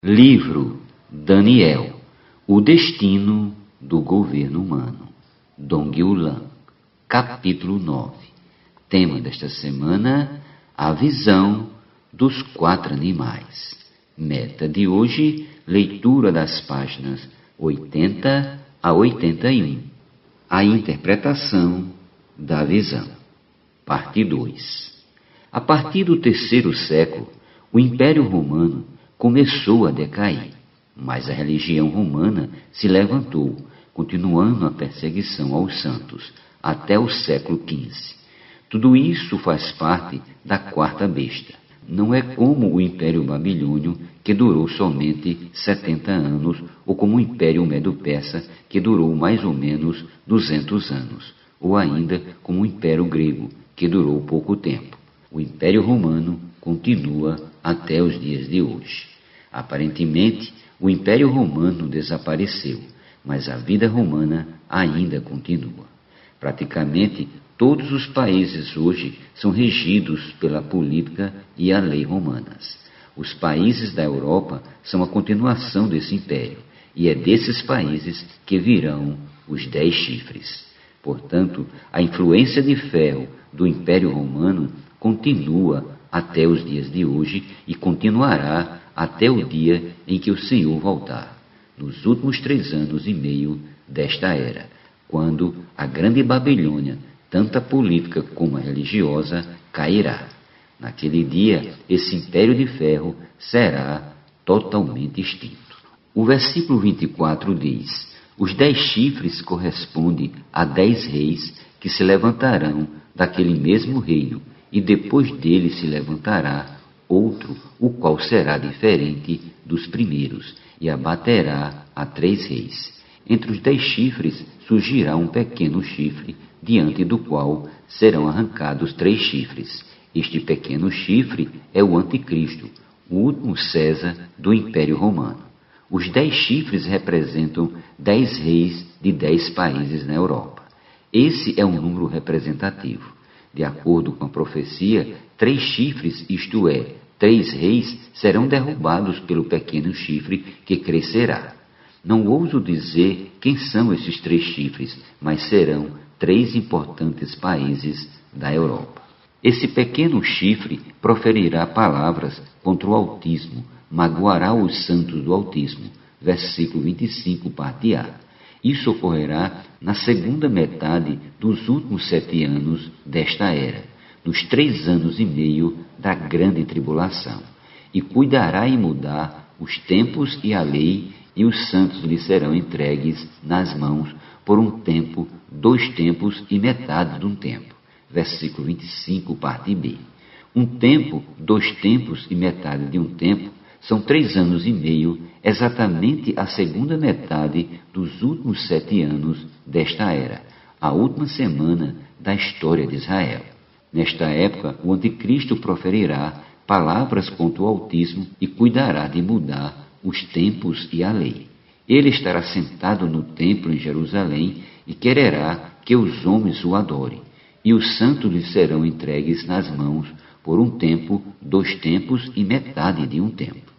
Livro Daniel, o destino do governo humano. Dong Yulan, capítulo 9. Tema desta semana, a visão dos 4 animais. Meta de hoje, leitura das páginas 80 a 81. A interpretação da visão. Parte 2. A partir do 3º século, o Império Romano começou a decair, mas a religião romana se levantou, continuando a perseguição aos santos, até o século XV. Tudo isso faz parte da 4ª besta. Não é como o Império Babilônio, que durou somente 70 anos, ou como o Império Medo-Persa, que durou mais ou menos 200 anos, ou ainda como o Império Grego, que durou pouco tempo. O Império Romano continua até os dias de hoje. Aparentemente, o Império Romano desapareceu, mas a vida romana ainda continua. Praticamente todos os países hoje são regidos pela política e a lei romanas. Os países da Europa são a continuação desse império, e é desses países que virão os 10 chifres. Portanto, a influência de ferro do Império Romano continua até os dias de hoje e continuará até o dia em que o Senhor voltar, nos últimos 3 anos e meio desta era, quando a grande Babilônia, tanto a política como a religiosa, cairá. Naquele dia, esse império de ferro será totalmente extinto. O versículo 24 diz: os 10 chifres correspondem a 10 reis que se levantarão daquele mesmo reino, e depois dele se levantará outro, o qual será diferente dos primeiros, e abaterá a 3 reis. Entre os 10 chifres surgirá um pequeno chifre, diante do qual serão arrancados 3 chifres. Este pequeno chifre é o Anticristo, o último César do Império Romano. Os 10 chifres representam 10 reis de 10 países na Europa. Esse é um número representativo. De acordo com a profecia, 3 chifres, isto é, 3 reis, serão derrubados pelo pequeno chifre que crescerá. Não ouso dizer quem são esses 3 chifres, mas serão 3 importantes países da Europa. Esse pequeno chifre proferirá palavras contra o Altíssimo, magoará os santos do Altíssimo. Versículo 25, parte A. Isso ocorrerá na segunda metade dos últimos 7 anos desta era, nos 3 anos e meio da grande tribulação, e cuidará em mudar os tempos e a lei, e os santos lhe serão entregues nas mãos por um tempo, 2 tempos e metade de um tempo. Versículo 25, parte B. Um tempo, 2 tempos e metade de um tempo são 3 anos e meio, exatamente a segunda metade dos últimos 7 anos desta era, a última semana da história de Israel. Nesta época, o Anticristo proferirá palavras contra o Altíssimo e cuidará de mudar os tempos e a lei. Ele estará sentado no templo em Jerusalém e quererá que os homens o adorem, e os santos lhe serão entregues nas mãos por um tempo, 2 tempos e metade de um tempo.